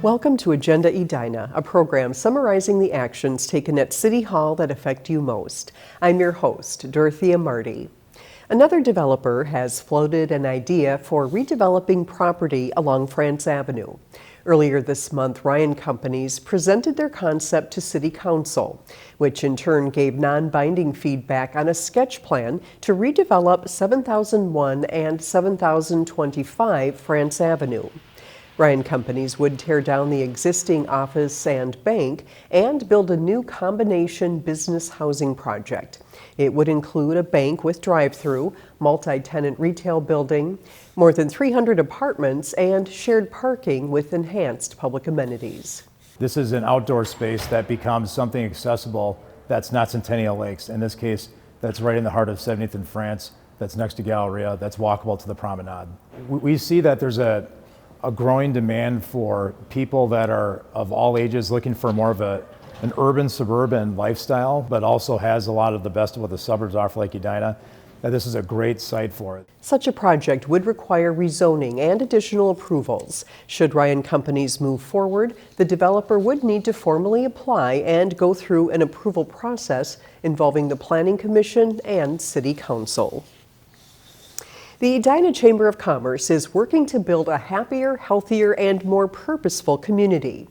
Welcome to Agenda Edina, a program summarizing the actions taken at City Hall that affect you most. I'm your host, Dorothea Marty. Another developer has floated an idea for redeveloping property along France Avenue. Earlier this month, Ryan Companies presented their concept to City Council, which in turn gave non-binding feedback on a sketch plan to redevelop 7001 and 7025 France Avenue. Ryan Companies would tear down the existing office and bank and build a new combination business housing project. It would include a bank with drive-through, multi-tenant retail building, more than 300 apartments, and shared parking with enhanced public amenities. This is an outdoor space that becomes something accessible that's not Centennial Lakes. In this case, that's right in the heart of 70th and France, that's next to Galleria, that's walkable to the promenade. We see that there's a growing demand for people that are of all ages looking for more of an urban suburban lifestyle, but also has a lot of the best of what the suburbs offer, like Edina. That this is a great site for it. Such a project would require rezoning and additional approvals. Should Ryan Companies move forward, the developer would need to formally apply and go through an approval process involving the Planning Commission and City Council. The Edina Chamber of Commerce is working to build a happier, healthier, and more purposeful community.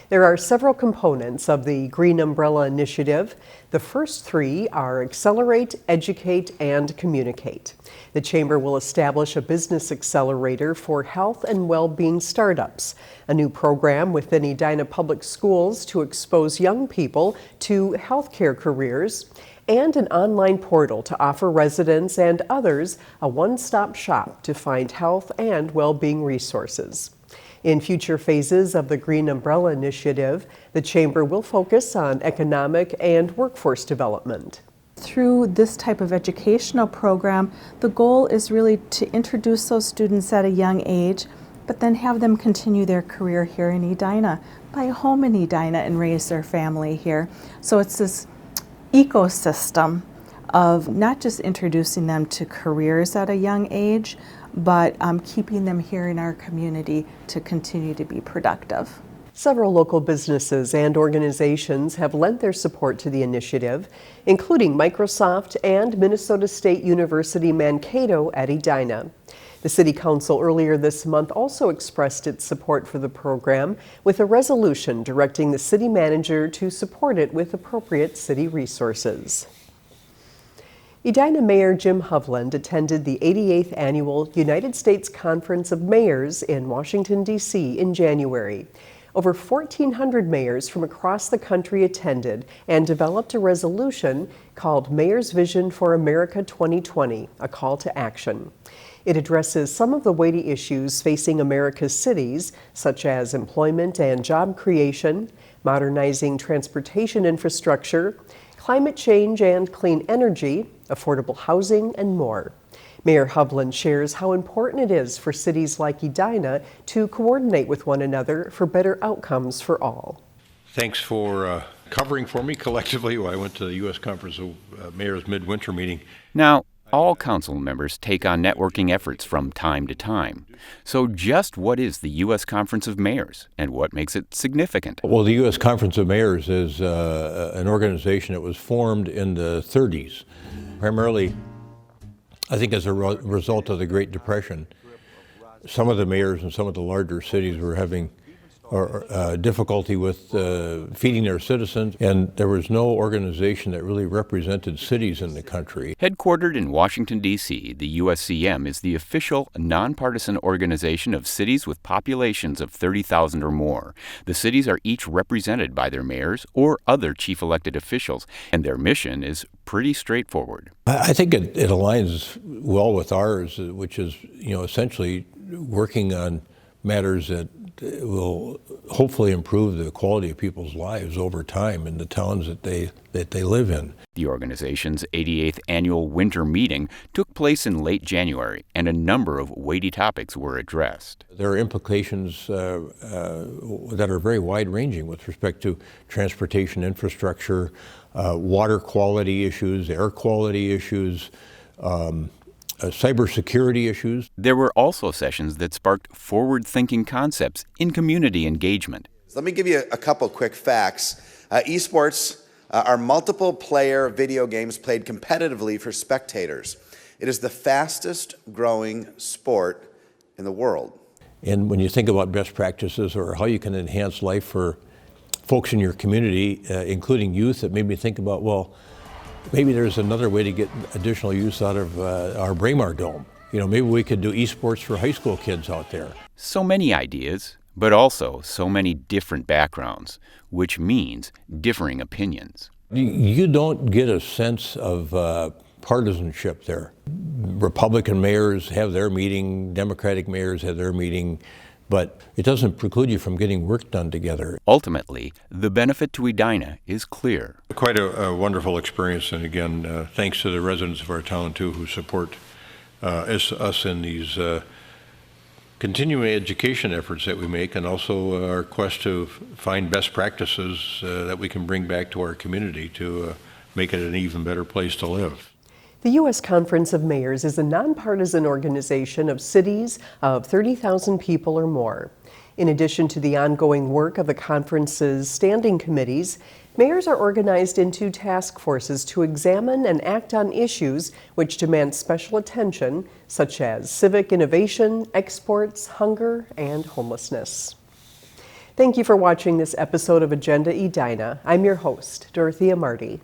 There are several components of the Green Umbrella Initiative. The first three are accelerate, educate, and communicate. The Chamber will establish a business accelerator for health and well-being startups, a new program within Edina Public Schools to expose young people to healthcare careers, and an online portal to offer residents and others a one-stop shop to find health and well-being resources. In future phases of the Green Umbrella Initiative, the Chamber will focus on economic and workforce development. Through this type of educational program, the goal is really to introduce those students at a young age, but then have them continue their career here in Edina, buy a home in Edina and raise their family here. So it's this ecosystem of not just introducing them to careers at a young age, but keeping them here in our community to continue to be productive. Several local businesses and organizations have lent their support to the initiative, including Microsoft and Minnesota State University Mankato at Edina. The City Council earlier this month also expressed its support for the program with a resolution directing the city manager to support it with appropriate city resources. Edina Mayor Jim Hovland attended the 88th Annual United States Conference of Mayors in Washington, D.C. in January. Over 1,400 mayors from across the country attended and developed a resolution called Mayor's Vision for America 2020, a call to action. It addresses some of the weighty issues facing America's cities, such as employment and job creation, modernizing transportation infrastructure, climate change and clean energy, affordable housing, and more. Mayor Hovland shares how important it is for cities like Edina to coordinate with one another for better outcomes for all. Thanks for covering for me collectively. I went to the U.S. Conference of Mayors midwinter meeting. Now, all council members take on networking efforts from time to time. So just what is the U.S. Conference of Mayors and what makes it significant? Well, the U.S. Conference of Mayors is an organization that was formed in the 30s, primarily, I think, as a result of the Great Depression. Some of the mayors in some of the larger cities were having difficulty with feeding their citizens, and there was no organization that really represented cities in the country. Headquartered in Washington, D.C., the USCM is the official nonpartisan organization of cities with populations of 30,000 or more. The cities are each represented by their mayors or other chief elected officials, and their mission is pretty straightforward. I think it aligns well with ours, which is, essentially working on matters that will hopefully improve the quality of people's lives over time in the towns that they live in. The organization's 88th annual winter meeting took place in late January, and a number of weighty topics were addressed. There are implications that are very wide-ranging with respect to transportation infrastructure, water quality issues, air quality issues, cybersecurity issues. There were also sessions that sparked forward-thinking concepts in community engagement. Let me give you a couple quick facts. Esports are multiple player video games played competitively for spectators. It is the fastest growing sport in the world. And when you think about best practices or how you can enhance life for folks in your community, including youth, it made me think about, well, maybe there's another way to get additional use out of our Braemar Dome. You know, maybe we could do esports for high school kids out there. So many ideas, but also so many different backgrounds, which means differing opinions. You don't get a sense of partisanship there. Republican mayors have their meeting, Democratic mayors have their meeting, but it doesn't preclude you from getting work done together. Ultimately, the benefit to Edina is clear. Quite a wonderful experience, and again, thanks to the residents of our town, too, who support us in these continuing education efforts that we make, and also our quest to find best practices that we can bring back to our community to make it an even better place to live. The U.S. Conference of Mayors is a nonpartisan organization of cities of 30,000 people or more. In addition to the ongoing work of the conference's standing committees, mayors are organized into task forces to examine and act on issues which demand special attention, such as civic innovation, exports, hunger, and homelessness. Thank you for watching this episode of Agenda Edina. I'm your host, Dorothea Marty.